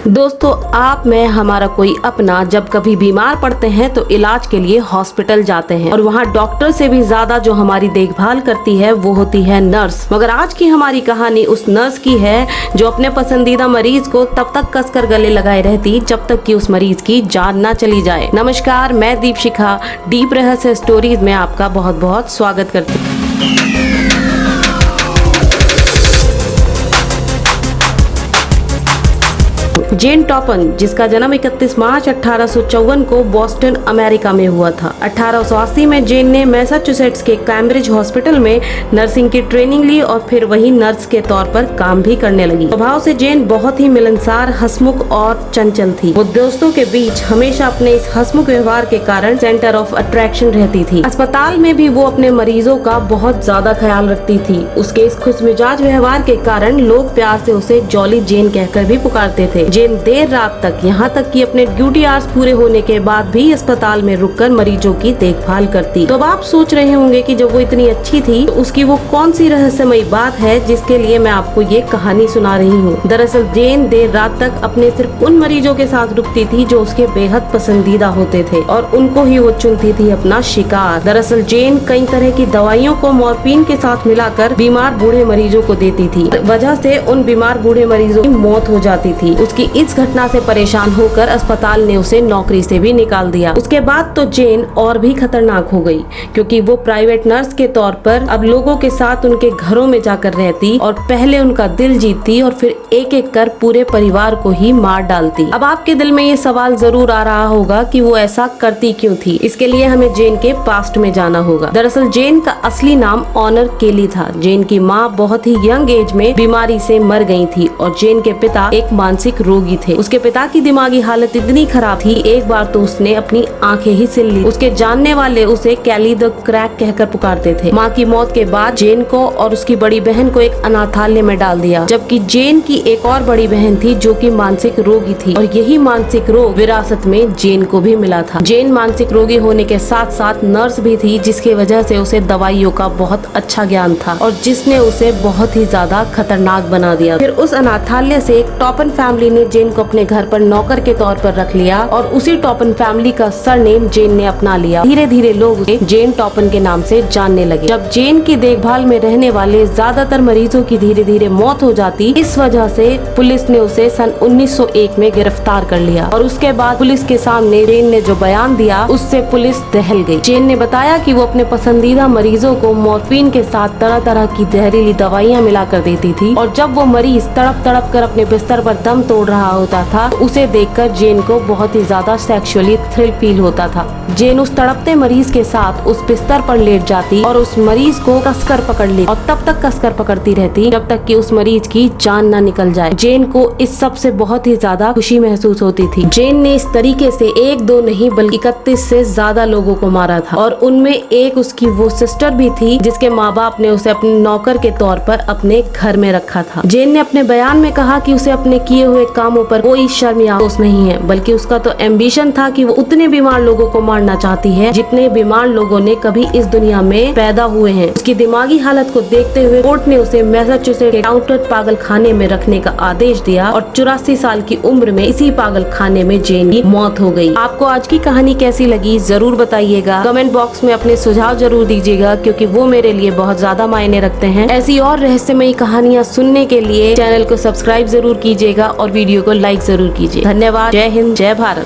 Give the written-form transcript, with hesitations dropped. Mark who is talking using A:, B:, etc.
A: दोस्तों, आप में हमारा कोई अपना जब कभी बीमार पड़ते हैं तो इलाज के लिए हॉस्पिटल जाते हैं और वहाँ डॉक्टर से भी ज्यादा जो हमारी देखभाल करती है वो होती है नर्स। मगर आज की हमारी कहानी उस नर्स की है जो अपने पसंदीदा मरीज को तब तक कसकर गले लगाए रहती जब तक कि उस मरीज की जान ना चली जाए। नमस्कार, मैं दीपशिखा डीप रहस्य स्टोरीज में आपका बहुत बहुत स्वागत करती हूँ। जेन टॉपन, जिसका जन्म 31 मार्च 1854 को बोस्टन अमेरिका में हुआ था। 1880 में जेन ने मैसाचुसेट्स के कैम्ब्रिज हॉस्पिटल में नर्सिंग की ट्रेनिंग ली और फिर वही नर्स के तौर पर काम भी करने लगी। स्वभाव से जेन बहुत ही मिलनसार, हंसमुख और चंचल थी। वो दोस्तों के बीच हमेशा अपने इस हंसमुख व्यवहार के कारण सेंटर ऑफ अट्रैक्शन रहती थी। अस्पताल में भी वो अपने मरीजों का बहुत ज्यादा ख्याल रखती थी। उसके इस खुशमिजाज व्यवहार के कारण लोग प्यार से उसे जॉली जेन कहकर भी पुकारते थे। जेन देर रात तक, यहाँ तक कि अपने ड्यूटी आवर्स पूरे होने के बाद भी अस्पताल में रुककर मरीजों की देखभाल करती। तो अब आप सोच रहे होंगे कि जब वो इतनी अच्छी थी तो उसकी वो कौन सी रहस्यमयी बात है जिसके लिए मैं आपको ये कहानी सुना रही हूँ। दरअसल जेन देर रात तक अपने सिर्फ उन मरीजों के साथ रुकती थी जो उसके बेहद पसंदीदा होते थे और उनको ही वो चुनती थी अपना शिकार। दरअसल जेन कई तरह की दवाइयों को मॉर्फिन के साथ मिलाकर बीमार बूढ़े मरीजों को देती थी। वजह से उन बीमार बूढ़े मरीजों की मौत हो जाती थी। उसकी इस घटना से परेशान होकर अस्पताल ने उसे नौकरी से भी निकाल दिया। उसके बाद तो जेन और भी खतरनाक हो गई, क्योंकि वो प्राइवेट नर्स के तौर पर अब लोगों के साथ उनके घरों में जाकर रहती और पहले उनका दिल जीतती और फिर एक एक कर पूरे परिवार को ही मार डालती। अब आपके दिल में ये सवाल जरूर आ रहा होगा कि वो ऐसा करती क्यों थी। इसके लिए हमें जेन के पास्ट में जाना होगा। दरअसल जेन का असली नाम ऑनर केली था। जेन की माँ बहुत ही यंग एज में बीमारी से मर गई थी और जेन के पिता एक मानसिक रोगी थे। उसके पिता की दिमागी हालत इतनी खराब थी, एक बार तो उसने अपनी आंखें ही सिल ली। उसके जानने वाले उसे कैली द क्रैक कहकर पुकारते थे। माँ की मौत के बाद जेन को और उसकी बड़ी बहन को एक अनाथालय में डाल दिया, जबकि जेन की एक और बड़ी बहन थी जो कि मानसिक रोगी थी और यही मानसिक रोग विरासत में जेन को भी मिला था। जेन मानसिक रोगी होने के साथ साथ नर्स भी थी, जिसकी वजह से उसे दवाइयों का बहुत अच्छा ज्ञान था और जिसने उसे बहुत ही ज्यादा खतरनाक बना दिया। फिर उस अनाथालय से एक टॉपन फैमिली ने जेन को अपने घर पर नौकर के तौर पर रख लिया और उसी टॉपन फैमिली का सरनेम जेन ने अपना लिया। धीरे धीरे लोग उसे जेन टॉपन के नाम से जानने लगे। जब जेन की देखभाल में रहने वाले ज्यादातर मरीजों की धीरे धीरे मौत हो जाती, इस वजह से पुलिस ने उसे सन 1901 में गिरफ्तार कर लिया और उसके बाद पुलिस के सामने जेन ने जो बयान दिया उससे पुलिस दहल गई। जेन ने बताया कि वो अपने पसंदीदा मरीजों को मॉर्फिन के साथ तरह तरह की जहरीली दवाइयाँ मिला कर देती थी और जब वो मरीज तड़प तड़प कर अपने बिस्तर पर दम तोड़ रहा होता था, उसे देखकर जेन को बहुत ही ज्यादा सेक्सुअली थ्रिल फील होता था। जेन उस तड़पते मरीज के साथ उस बिस्तर पर लेट जाती और उस मरीज को कसकर पकड़ लेती और तब तक कसकर पकड़ती रहती जब तक कि उस मरीज की जान न निकल जाए। जेन को इस सब से बहुत ही ज्यादा खुशी महसूस होती थी। जेन ने इस तरीके से एक दो नहीं बल्कि 31 से ज्यादा लोगों को मारा था और उनमें एक उसकी वो सिस्टर भी थी जिसके माँ बाप ने उसे अपने नौकर के तौर पर अपने घर में रखा था। जेन ने अपने बयान में कहा कि उसे अपने किए हुए कामों पर कोई शर्म या अफसोस नहीं है, बल्कि उसका तो एम्बिशन था कि वो उतने बीमार लोगों को मारना चाहती है जितने बीमार लोगों ने कभी इस दुनिया में पैदा हुए हैं। उसकी दिमागी हालत को देखते हुए कोर्ट ने उसे मैसाचुसेट्स के काउंटर पागल खाने में रखने का आदेश दिया और 84 साल की उम्र में इसी पागल खाने में जेन की मौत हो गई। आपको आज की कहानी कैसी लगी जरूर बताइएगा। कमेंट बॉक्स में अपने सुझाव जरूर दीजिएगा, क्योंकि वो मेरे लिए बहुत ज्यादा मायने रखते हैं। ऐसी और रहस्यमयी कहानियाँ सुनने के लिए चैनल को सब्सक्राइब जरूर कीजिएगा और वीडियो को लाइक जरूर कीजिए। धन्यवाद। जय हिंद, जय भारत।